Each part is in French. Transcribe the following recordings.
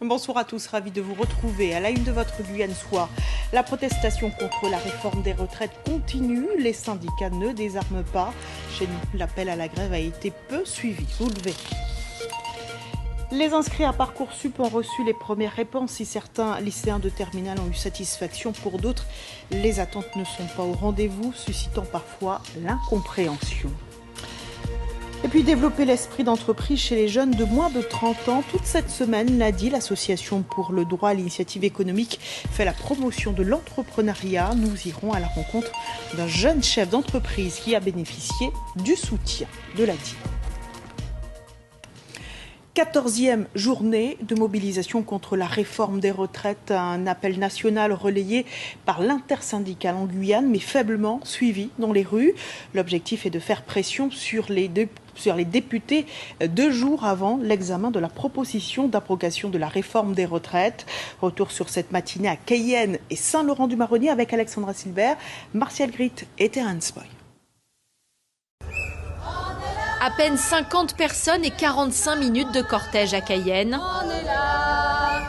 Bonsoir à tous, ravi de vous retrouver. À la une de votre Guyane Soir, la protestation contre la réforme des retraites continue. Les syndicats ne désarment pas. Chez nous, l'appel à la grève a été peu suivi. Vous le verrez. Les inscrits à Parcoursup ont reçu les premières réponses. Si certains lycéens de terminale ont eu satisfaction, pour d'autres, les attentes ne sont pas au rendez-vous, suscitant parfois l'incompréhension. Et puis développer l'esprit d'entreprise chez les jeunes de moins de 30 ans. Toute cette semaine, l'ADI, l'Association pour le droit à l'initiative économique, fait la promotion de l'entrepreneuriat. Nous irons à la rencontre d'un jeune chef d'entreprise qui a bénéficié du soutien de l'ADI. 14e journée de mobilisation contre la réforme des retraites, un appel national relayé par l'intersyndicale en Guyane, mais faiblement suivi dans les rues. L'objectif est de faire pression sur les députés 2 jours avant l'examen de la proposition d'abrogation de la réforme des retraites. Retour sur cette matinée à Cayenne et Saint-Laurent-du-Maroni avec Alexandra Silbert, Martial Grit et Terence Boy. À peine 50 personnes et 45 minutes de cortège à Cayenne. On est là.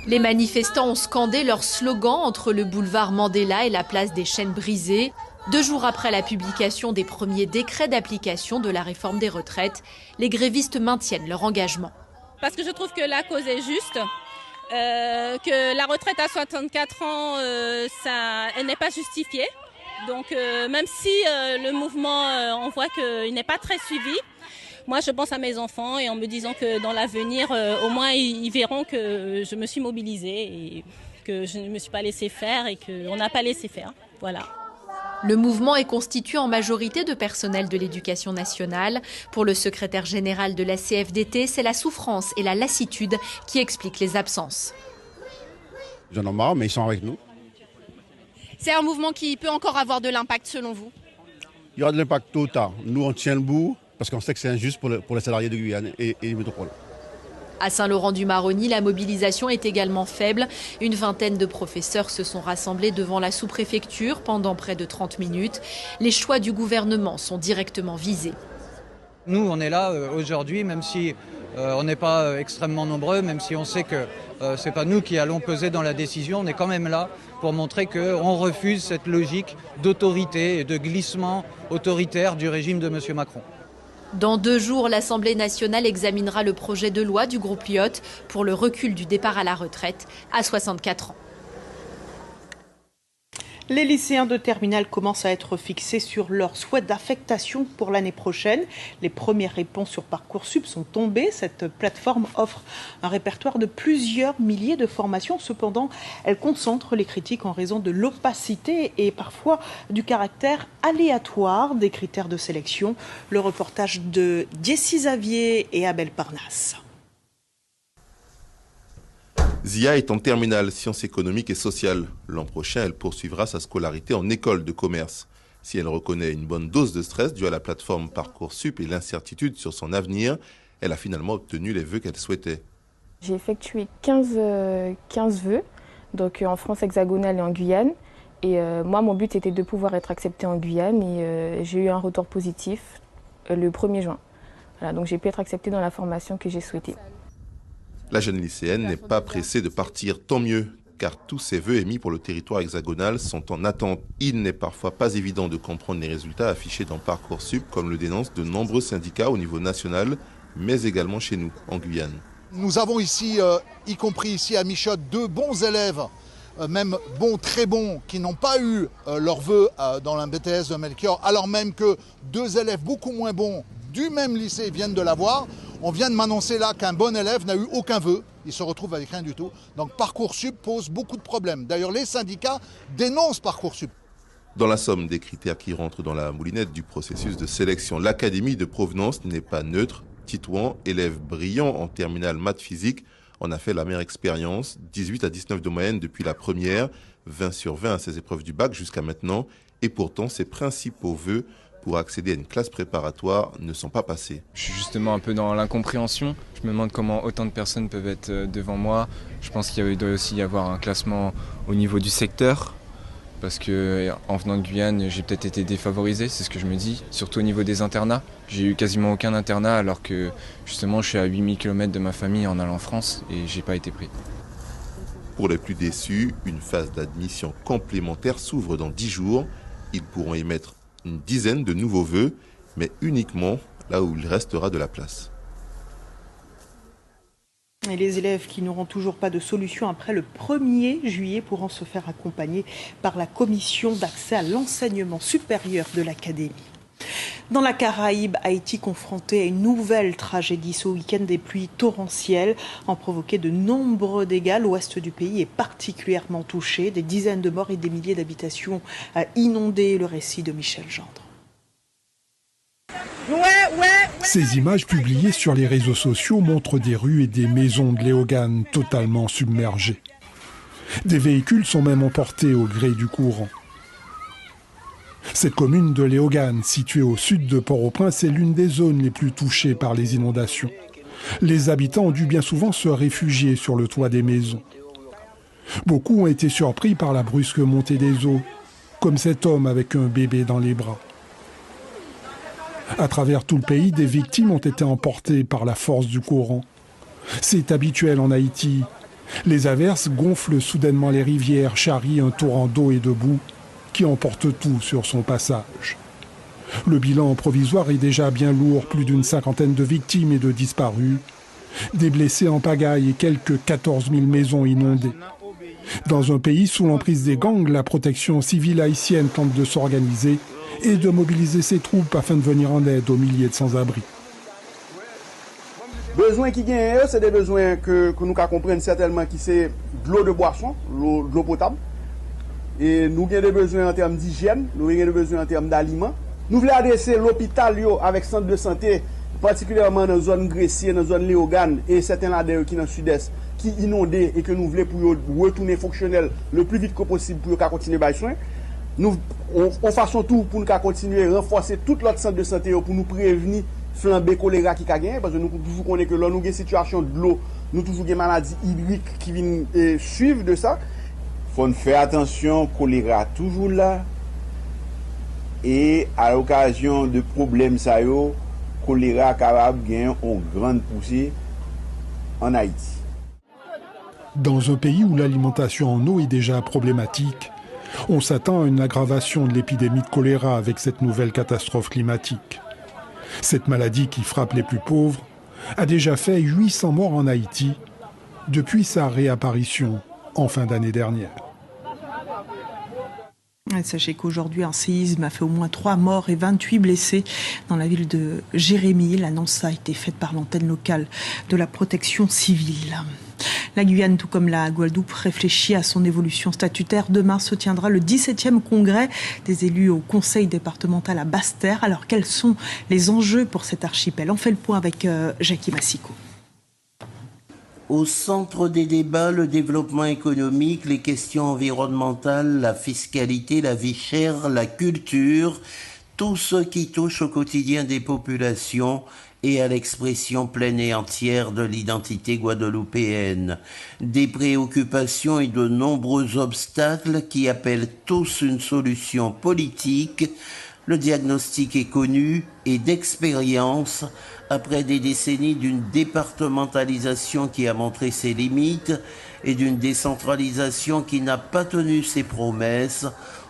Les manifestants ont scandé leur slogan entre le boulevard Mandela et la place des Chaînes brisées. 2 jours après la publication des premiers décrets d'application de la réforme des retraites, les grévistes maintiennent leur engagement. Parce que je trouve que la cause est juste, que la retraite à 64 ans, elle n'est pas justifiée. Donc même si le mouvement, on voit qu'il n'est pas très suivi, moi je pense à mes enfants et en me disant que dans l'avenir, au moins ils verront que je me suis mobilisée et que je ne me suis pas laissée faire et qu'on n'a pas laissé faire. Voilà. Le mouvement est constitué en majorité de personnel de l'éducation nationale. Pour le secrétaire général de la CFDT, c'est la souffrance et la lassitude qui expliquent les absences. J'en ai marre, mais ils sont avec nous. C'est un mouvement qui peut encore avoir de l'impact selon vous? Il y aura de l'impact tôt ou tard. Nous, on tient le bout parce qu'on sait que c'est injuste pour les salariés de Guyane et métropole. À Saint-Laurent-du-Maroni, la mobilisation est également faible. Une vingtaine de professeurs se sont rassemblés devant la sous-préfecture pendant près de 30 minutes. Les choix du gouvernement sont directement visés. Nous, on est là aujourd'hui, même si on n'est pas extrêmement nombreux, même si on sait que ce n'est pas nous qui allons peser dans la décision, on est quand même là pour montrer qu'on refuse cette logique d'autorité et de glissement autoritaire du régime de M. Macron. Dans 2 jours, l'Assemblée nationale examinera le projet de loi du groupe Lyot pour le recul du départ à la retraite à 64 ans. Les lycéens de terminale commencent à être fixés sur leur souhait d'affectation pour l'année prochaine. Les premières réponses sur Parcoursup sont tombées. Cette plateforme offre un répertoire de plusieurs milliers de formations. Cependant, elle concentre les critiques en raison de l'opacité et parfois du caractère aléatoire des critères de sélection. Le reportage de Jessie Xavier et Abel Parnasse. Zia est en terminale sciences économiques et sociales. L'an prochain, elle poursuivra sa scolarité en école de commerce. Si elle reconnaît une bonne dose de stress due à la plateforme Parcoursup et l'incertitude sur son avenir, elle a finalement obtenu les vœux qu'elle souhaitait. J'ai effectué 15 vœux, donc en France hexagonale et en Guyane. Et moi, mon but était de pouvoir être acceptée en Guyane et j'ai eu un retour positif le 1er juin. Voilà, donc j'ai pu être acceptée dans la formation que j'ai souhaitée. La jeune lycéenne n'est pas pressée de partir, tant mieux, car tous ses vœux émis pour le territoire hexagonal sont en attente. Il n'est parfois pas évident de comprendre les résultats affichés dans Parcoursup, comme le dénoncent de nombreux syndicats au niveau national, mais également chez nous, en Guyane. Nous avons ici, y compris ici à Michotte, 2 bons élèves, même bons, très bons, qui n'ont pas eu leurs vœux dans la BTS de Melchior, alors même que 2 élèves beaucoup moins bons du même lycée viennent de l'avoir. On vient de m'annoncer là qu'un bon élève n'a eu aucun vœu. Il se retrouve avec rien du tout. Donc Parcoursup pose beaucoup de problèmes. D'ailleurs, les syndicats dénoncent Parcoursup. Dans la somme des critères qui rentrent dans la moulinette du processus de sélection, l'académie de provenance n'est pas neutre. Titouan, élève brillant en terminale maths physique, en a fait la meilleure expérience. 18 à 19 de moyenne depuis la première, 20 sur 20 à ses épreuves du bac jusqu'à maintenant. Et pourtant, ses principaux vœux pour accéder à une classe préparatoire ne sont pas passés. Je suis justement un peu dans l'incompréhension. Je me demande comment autant de personnes peuvent être devant moi. Je pense qu'il doit aussi y avoir un classement au niveau du secteur. parce que en venant de Guyane, j'ai peut-être été défavorisé, c'est ce que je me dis, surtout au niveau des internats. J'ai eu quasiment aucun internat alors que justement je suis à 8000 km de ma famille en allant en France et j'ai pas été pris. Pour les plus déçus, une phase d'admission complémentaire s'ouvre dans 10 jours. Ils pourront émettre une dizaine de nouveaux vœux, mais uniquement là où il restera de la place. Et les élèves qui n'auront toujours pas de solution après le 1er juillet pourront se faire accompagner par la commission d'accès à l'enseignement supérieur de l'académie. Dans la Caraïbe, Haïti confronté à une nouvelle tragédie. Ce week-end, des pluies torrentielles ont provoqué de nombreux dégâts. L'ouest du pays est particulièrement touché. Des dizaines de morts et des milliers d'habitations inondées. Le récit de Michel Gendre. Ces images publiées sur les réseaux sociaux montrent des rues et des maisons de Léogâne totalement submergées. Des véhicules sont même emportés au gré du courant. Cette commune de Léogâne, située au sud de Port-au-Prince, est l'une des zones les plus touchées par les inondations. Les habitants ont dû bien souvent se réfugier sur le toit des maisons. Beaucoup ont été surpris par la brusque montée des eaux, comme cet homme avec un bébé dans les bras. À travers tout le pays, des victimes ont été emportées par la force du courant. C'est habituel en Haïti. Les averses gonflent soudainement les rivières, charrient un torrent d'eau et de boue qui emporte tout sur son passage. Le bilan provisoire est déjà bien lourd, plus d'une 50aine de victimes et de disparus, des blessés en pagaille et quelques 14 000 maisons inondées. Dans un pays sous l'emprise des gangs, la protection civile haïtienne tente de s'organiser et de mobiliser ses troupes afin de venir en aide aux milliers de sans-abri. Besoins qui gagnent, c'est des besoins que nous comprenons certainement qui c'est de l'eau de boisson, de l'eau potable. Et nous avons des besoins en termes d'hygiène, nous avons des besoins en termes d'aliments. Nous voulons adresser l'hôpital avec centre de santé, particulièrement dans la zone Gressier, dans la zone Léogâne et certains là qui dans le sud-est, qui inondés et que nous voulons pour retourner fonctionnel le plus vite que possible pour continuer à soins. Nous faisons tout pour nous continuer à renforcer tout l'autre centre de santé pour nous prévenir flamber choléra qui a gagné parce que nous toujours connaissons que là nous avons une situation de l'eau, nous toujours des maladies hydriques qui viennent suivre de ça. Faut faire attention, choléra toujours là et à l'occasion de problèmes ça yo, choléra capable gagner une grande poussée en Haïti. Dans un pays où l'alimentation en eau est déjà problématique, on s'attend à une aggravation de l'épidémie de choléra avec cette nouvelle catastrophe climatique. Cette maladie qui frappe les plus pauvres a déjà fait 800 morts en Haïti depuis sa réapparition en fin d'année dernière. Sachez qu'aujourd'hui, un séisme a fait au moins 3 morts et 28 blessés dans la ville de Jérémie. L'annonce a été faite par l'antenne locale de la protection civile. La Guyane, tout comme la Guadeloupe, réfléchit à son évolution statutaire. Demain se tiendra le 17e congrès des élus au conseil départemental à Basse-Terre. Alors, quels sont les enjeux pour cet archipel? On fait le point avec Jackie Massico. Au centre des débats, le développement économique, les questions environnementales, la fiscalité, la vie chère, la culture, tout ce qui touche au quotidien des populations et à l'expression pleine et entière de l'identité guadeloupéenne. Des préoccupations et de nombreux obstacles qui appellent tous une solution politique. Le diagnostic est connu et d'expérience après des décennies d'une départementalisation qui a montré ses limites et d'une décentralisation qui n'a pas tenu ses promesses.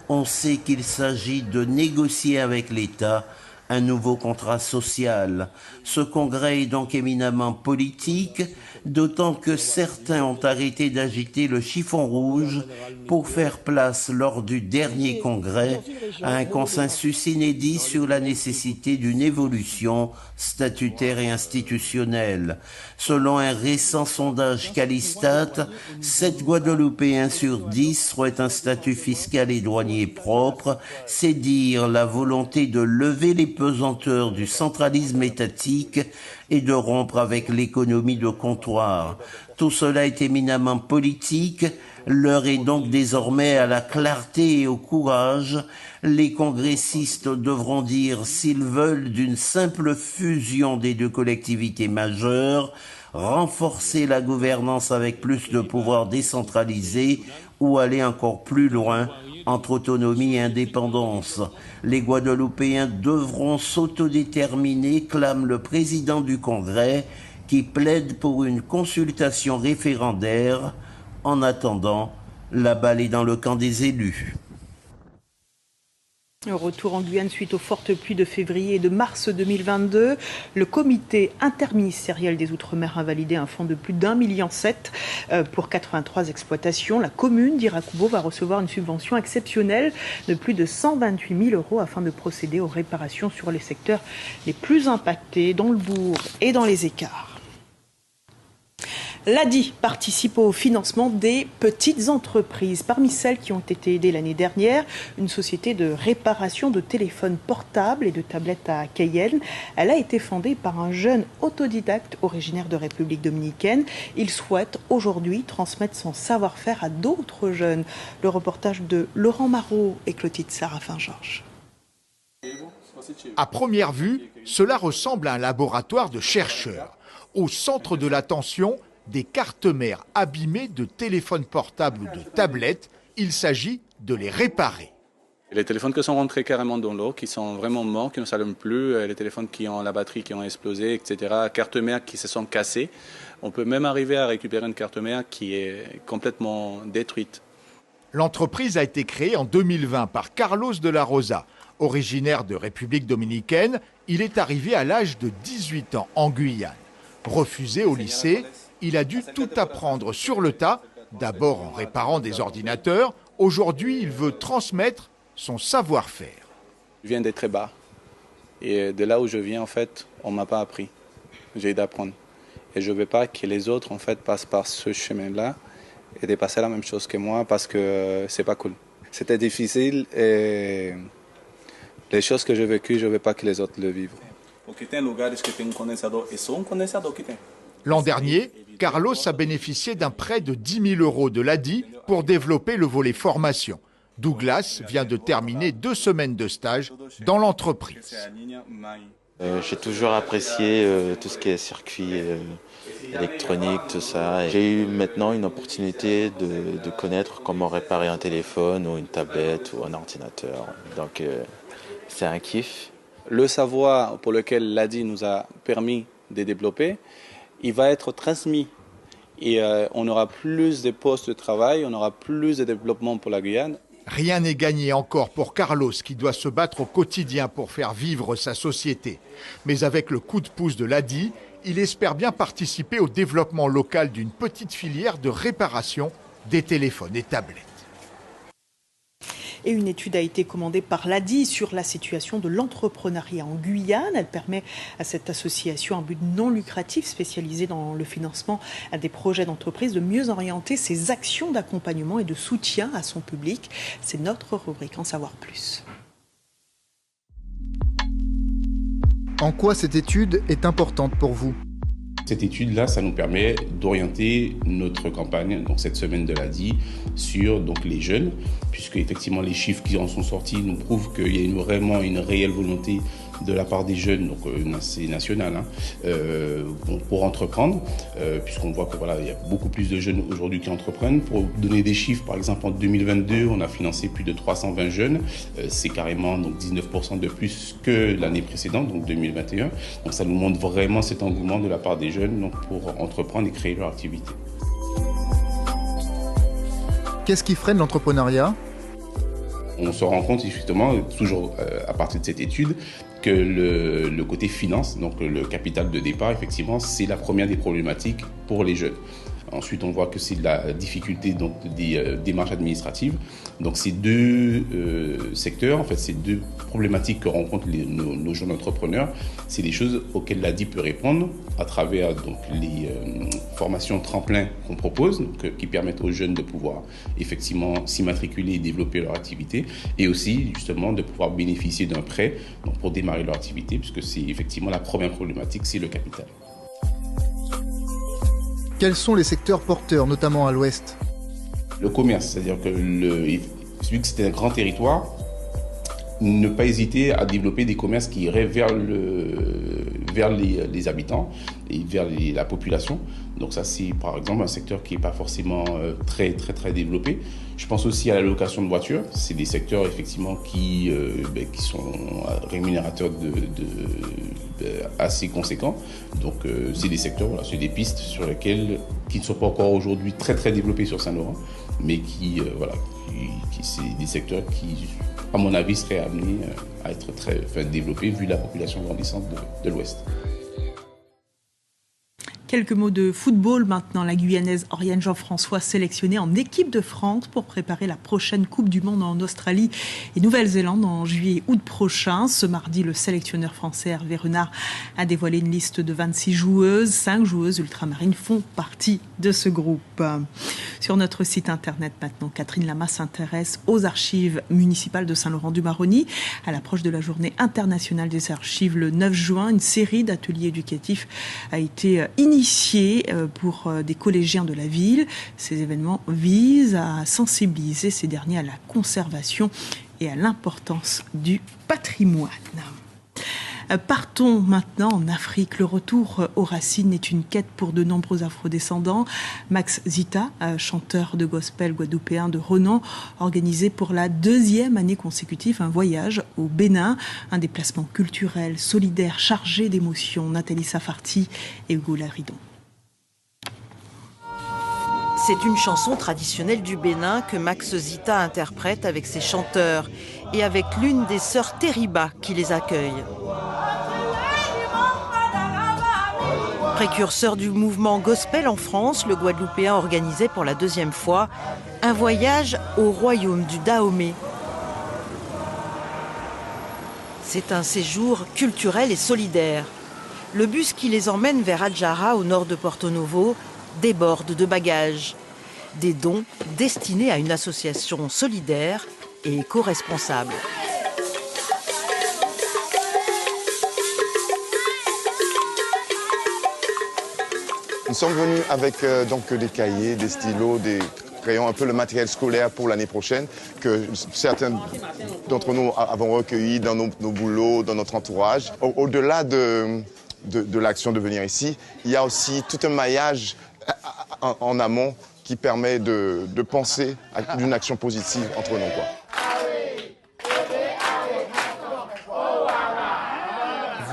On sait qu'il s'agit de négocier avec l'État un nouveau contrat social. Ce congrès est donc éminemment politique, d'autant que certains ont arrêté d'agiter le chiffon rouge pour faire place lors du dernier congrès à un consensus inédit sur la nécessité d'une évolution statutaire et institutionnelle. Selon un récent sondage Calistat, 7 Guadeloupéens sur 10 souhaitent un statut fiscal et douanier propre, c'est dire la volonté de lever les pesanteurs du centralisme étatique et de rompre avec l'économie de comptoir. Tout cela est éminemment politique. L'heure est donc désormais à la clarté et au courage. Les congressistes devront dire s'ils veulent d'une simple fusion des deux collectivités majeures, renforcer la gouvernance avec plus de pouvoirs décentralisés ou aller encore plus loin entre autonomie et indépendance. Les Guadeloupéens devront s'autodéterminer, clame le président du Congrès, qui plaide pour une consultation référendaire. En attendant, la balle est dans le camp des élus. Retour en Guyane suite aux fortes pluies de février et de mars 2022. Le comité interministériel des Outre-mer a validé un fonds de plus d'1,7 million pour 83 exploitations. La commune d'Irakubo va recevoir une subvention exceptionnelle de plus de 128 000 € afin de procéder aux réparations sur les secteurs les plus impactés, dans le bourg et dans les écarts. L'ADI participe au financement des petites entreprises. Parmi celles qui ont été aidées l'année dernière, une société de réparation de téléphones portables et de tablettes à Cayenne. Elle a été fondée par un jeune autodidacte originaire de République dominicaine. Il souhaite aujourd'hui transmettre son savoir-faire à d'autres jeunes. Le reportage de Laurent Marot et Clotilde Sarafin-Georges. À première vue, cela ressemble à un laboratoire de chercheurs. Au centre de l'attention, des cartes-mères abîmées de téléphones portables ou de tablettes. Il s'agit de les réparer. Les téléphones qui sont rentrés carrément dans l'eau, qui sont vraiment morts, qui ne s'allument plus, les téléphones qui ont la batterie qui ont explosé, etc. Cartes-mères qui se sont cassées. On peut même arriver à récupérer une carte-mère qui est complètement détruite. L'entreprise a été créée en 2020 par Carlos de la Rosa. Originaire de République dominicaine, il est arrivé à l'âge de 18 ans en Guyane. Refusé au lycée, il a dû tout apprendre sur le tas, d'abord en réparant des ordinateurs. Aujourd'hui, il veut transmettre son savoir-faire. Je viens d'être très bas. Et de là où je viens, en fait, on ne m'a pas appris. J'ai d'apprendre. Et je ne veux pas que les autres, en fait, passent par ce chemin-là et de passer la même chose que moi parce que c'est pas cool. C'était difficile et les choses que j'ai vécues, je ne veux pas que les autres le vivent. L'an dernier, Carlos a bénéficié d'un prêt de 10 000 € de l'ADI pour développer le volet formation. Douglas vient de terminer 2 semaines de stage dans l'entreprise. J'ai toujours apprécié tout ce qui est circuit électronique, tout ça. J'ai eu maintenant une opportunité de connaître comment réparer un téléphone ou une tablette ou un ordinateur. Donc c'est un kiff. Le savoir pour lequel l'ADI nous a permis de développer, il va être transmis et on aura plus de postes de travail, on aura plus de développement pour la Guyane. Rien n'est gagné encore pour Carlos qui doit se battre au quotidien pour faire vivre sa société. Mais avec le coup de pouce de l'ADI, il espère bien participer au développement local d'une petite filière de réparation des téléphones et tablettes. Et une étude a été commandée par l'ADI sur la situation de l'entrepreneuriat en Guyane. Elle permet à cette association, un but non lucratif spécialisé dans le financement des projets d'entreprise, de mieux orienter ses actions d'accompagnement et de soutien à son public. C'est notre rubrique En savoir plus. En quoi cette étude est importante pour vous ? Cette étude-là, ça nous permet d'orienter notre campagne, donc cette semaine de l'ADI, sur donc, les jeunes, puisque effectivement les chiffres qui en sont sortis nous prouvent qu'il y a vraiment une réelle volonté de la part des jeunes, donc c'est national, pour entreprendre, puisqu'on voit que voilà, il y a beaucoup plus de jeunes aujourd'hui qui entreprennent. Pour donner des chiffres, par exemple en 2022, on a financé plus de 320 jeunes, c'est carrément donc 19% de plus que l'année précédente, donc 2021. Donc ça nous montre vraiment cet engouement de la part des jeunes donc, pour entreprendre et créer leur activité. Qu'est-ce qui freine l'entrepreneuriat ? On se rend compte justement, toujours à partir de cette étude, que le côté finance, donc le capital de départ, effectivement, c'est la première des problématiques pour les jeunes. Ensuite, on voit que c'est la difficulté donc, des démarches administratives. Donc, ces deux secteurs, en fait, ces deux problématiques que rencontrent nos jeunes entrepreneurs, c'est des choses auxquelles l'ADI peut répondre à travers donc, les formations tremplins qu'on propose, donc, qui permettent aux jeunes de pouvoir effectivement s'immatriculer et développer leur activité, et aussi justement de pouvoir bénéficier d'un prêt donc, pour démarrer leur activité, puisque c'est effectivement la première problématique, c'est le capital. Quels sont les secteurs porteurs, notamment à l'ouest ? Le commerce, c'est-à-dire que vu que c'était un grand territoire, ne pas hésiter à développer des commerces qui iraient vers les habitants. vers la population. Donc ça, c'est par exemple un secteur qui n'est pas forcément très développé. Je pense aussi à la location de voitures. C'est des secteurs effectivement qui sont rémunérateurs assez conséquents. Donc c'est des secteurs, voilà, c'est des pistes sur lesquelles qui ne sont pas encore aujourd'hui très développées sur Saint-Laurent, mais qui c'est des secteurs qui, à mon avis, seraient amenés à être très développés vu la population grandissante de l'Ouest. Quelques mots de football maintenant. La Guyanaise Oriane Jean-François sélectionnée en équipe de France pour préparer la prochaine Coupe du Monde en Australie et Nouvelle-Zélande en juillet et août prochain. Ce mardi, le sélectionneur français Hervé Renard a dévoilé une liste de 26 joueuses. 5 joueuses ultramarines font partie de ce groupe. Sur notre site internet maintenant, Catherine Lama s'intéresse aux archives municipales de Saint-Laurent-du-Maroni. À l'approche de la journée internationale des archives le 9 juin, une série d'ateliers éducatifs a été initiée pour des collégiens de la ville. Ces événements visent à sensibiliser ces derniers à la conservation et à l'importance du patrimoine. Partons maintenant en Afrique. Le retour aux racines est une quête pour de nombreux afrodescendants. Max Zita, chanteur de gospel guadeloupéen de renom, organisé pour la 2e année consécutive un voyage au Bénin, un déplacement culturel, solidaire, chargé d'émotions. Nathalie Safarti et Hugo Laridon. C'est une chanson traditionnelle du Bénin que Max Zita interprète avec ses chanteurs et avec l'une des sœurs Teriba qui les accueille. Précurseur du mouvement gospel en France, le Guadeloupéen organisait pour la 2e fois un voyage au royaume du Dahomey. C'est un séjour culturel et solidaire. Le bus qui les emmène vers Adjara, au nord de Porto Novo, déborde de bagages. Des dons destinés à une association solidaire et éco-responsable. Nous sommes venus avec donc des cahiers, des stylos, des crayons, un peu le matériel scolaire pour l'année prochaine que certains d'entre nous avons recueilli dans nos boulots, dans notre entourage. Au-delà de l'action de venir ici, il y a aussi tout un maillage en amont qui permet de penser à une action positive entre nous, quoi.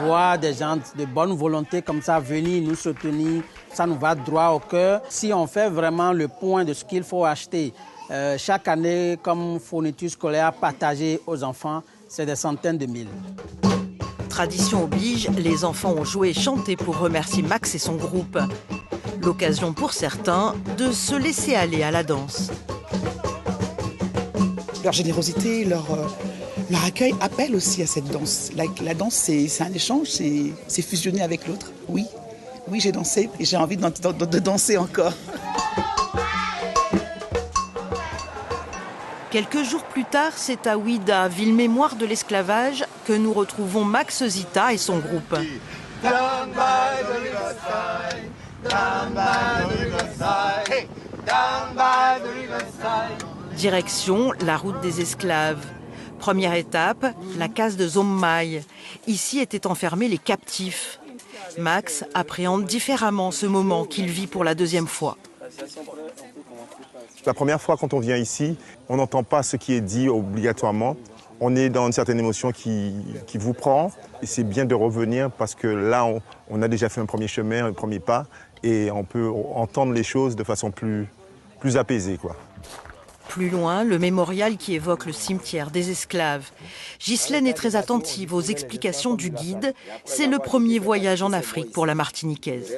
Voir des gens de bonne volonté comme ça venir nous soutenir, ça nous va droit au cœur. Si on fait vraiment le point de ce qu'il faut acheter chaque année comme fourniture scolaire partagée aux enfants, c'est des centaines de mille. Tradition oblige, les enfants ont joué et chanté pour remercier Max et son groupe. L'occasion pour certains de se laisser aller à la danse. Leur générosité, leur accueil appelle aussi à cette danse. La danse, c'est un échange, c'est fusionner avec l'autre. Oui, j'ai dansé et j'ai envie de danser encore. Quelques jours plus tard, c'est à Ouida, ville mémoire de l'esclavage, que nous retrouvons Max Zita et son groupe. Direction la route des esclaves. Première étape, la case de Zommaï. Ici étaient enfermés les captifs. Max appréhende différemment ce moment qu'il vit pour la 2e fois. La première fois quand on vient ici, on n'entend pas ce qui est dit obligatoirement. On est dans une certaine émotion qui vous prend. Et c'est bien de revenir parce que là, on a déjà fait un premier chemin, un premier pas. Et on peut entendre les choses de façon plus apaisée, quoi. Plus loin, le mémorial qui évoque le cimetière des esclaves. Ghislaine est très attentive aux explications du guide. C'est le premier voyage en Afrique pour la Martiniquaise.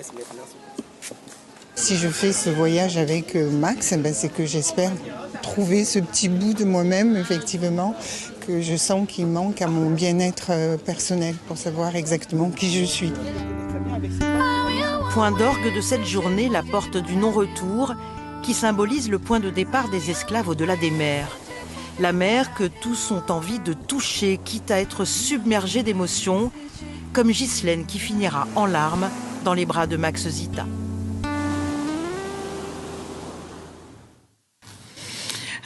Si je fais ce voyage avec Max, c'est que j'espère trouver ce petit bout de moi-même, effectivement, que je sens qu'il manque à mon bien-être personnel pour savoir exactement qui je suis. Point d'orgue de cette journée, la porte du non-retour, qui symbolise le point de départ des esclaves au-delà des mers. La mer que tous ont envie de toucher, quitte à être submergés d'émotions, comme Ghislaine qui finira en larmes dans les bras de Max Zita.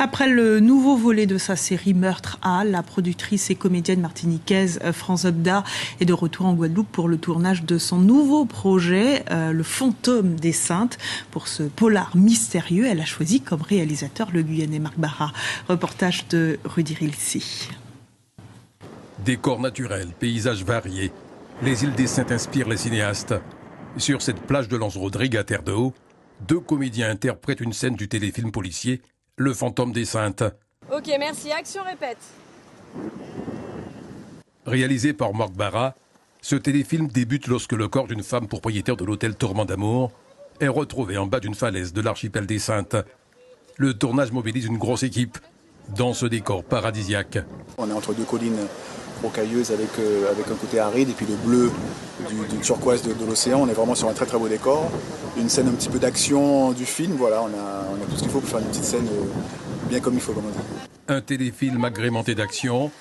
Après le nouveau volet de sa série Meurtre à, la productrice et comédienne martiniquaise France Zobda est de retour en Guadeloupe pour le tournage de son nouveau projet, Le Fantôme des Saintes. Pour ce polar mystérieux, elle a choisi comme réalisateur le Guyanais Marc Barra. Reportage de Rudy Rilsi. Décors naturels, paysages variés, les îles des Saintes inspirent les cinéastes. Sur cette plage de Lens-Rodrigue à Terre de Haut, 2 comédiens interprètent une scène du téléfilm policier Le Fantôme des Saintes. Ok, merci. Action, répète. Réalisé par Marc Barra, ce téléfilm débute lorsque le corps d'une femme propriétaire de l'hôtel Tourment d'Amour est retrouvé en bas d'une falaise de l'archipel des Saintes. Le tournage mobilise une grosse équipe dans ce décor paradisiaque. On est entre 2 collines rocailleuses avec un côté aride et puis le bleu du turquoise de l'océan. On est vraiment sur un très très beau décor. Une scène un petit peu d'action du film. Voilà, on a tout ce qu'il faut pour faire une petite scène bien comme il faut, comme on dit. Un téléfilm agrémenté d'action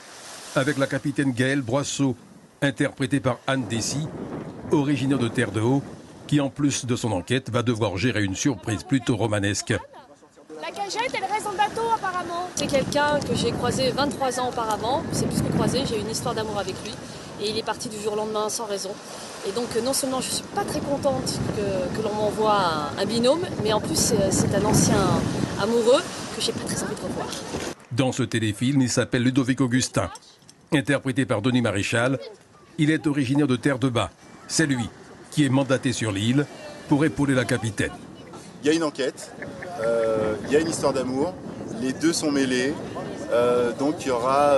avec la capitaine Gaëlle Broisseau, interprétée par Anne Dessy, originaire de Terre de Haut, qui en plus de son enquête va devoir gérer une surprise plutôt romanesque. La cagette, elle reste en bateau apparemment. C'est quelqu'un que j'ai croisé 23 ans auparavant. C'est plus que croisé, j'ai eu une histoire d'amour avec lui. Et il est parti du jour au lendemain sans raison. Et donc non seulement je ne suis pas très contente que l'on m'envoie un binôme, mais en plus c'est un ancien amoureux que j'ai pas très envie de revoir. Dans ce téléfilm, il s'appelle Ludovic Augustin. Interprété par Denis Maréchal, il est originaire de Terre de Bas. C'est lui qui est mandaté sur l'île pour épauler la capitaine. Il y a une enquête, il y a une histoire d'amour, les deux sont mêlés, donc il y aura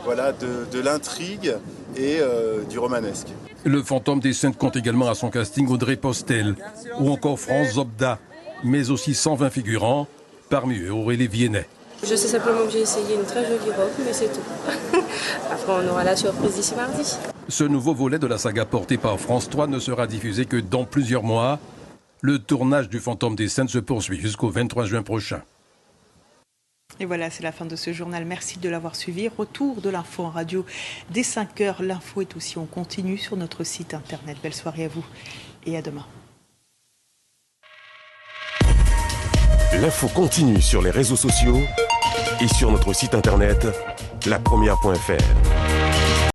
de l'intrigue et du romanesque. Le Fantôme des Saintes compte également à son casting Audrey Postel ou encore France Zobda, mais aussi 120 figurants, parmi eux Aurélie Viennet. Je sais simplement que j'ai essayé une très jolie robe, mais c'est tout. Après, on aura la surprise d'ici mardi. Ce nouveau volet de la saga porté par France 3 ne sera diffusé que dans plusieurs mois. Le tournage du Fantôme des Saintes se poursuit jusqu'au 23 juin prochain. Et voilà, c'est la fin de ce journal. Merci de l'avoir suivi. Retour de l'info en radio dès 5h. L'info est aussi en continu sur notre site internet. Belle soirée à vous et à demain. L'info continue sur les réseaux sociaux et sur notre site internet lapremière.fr.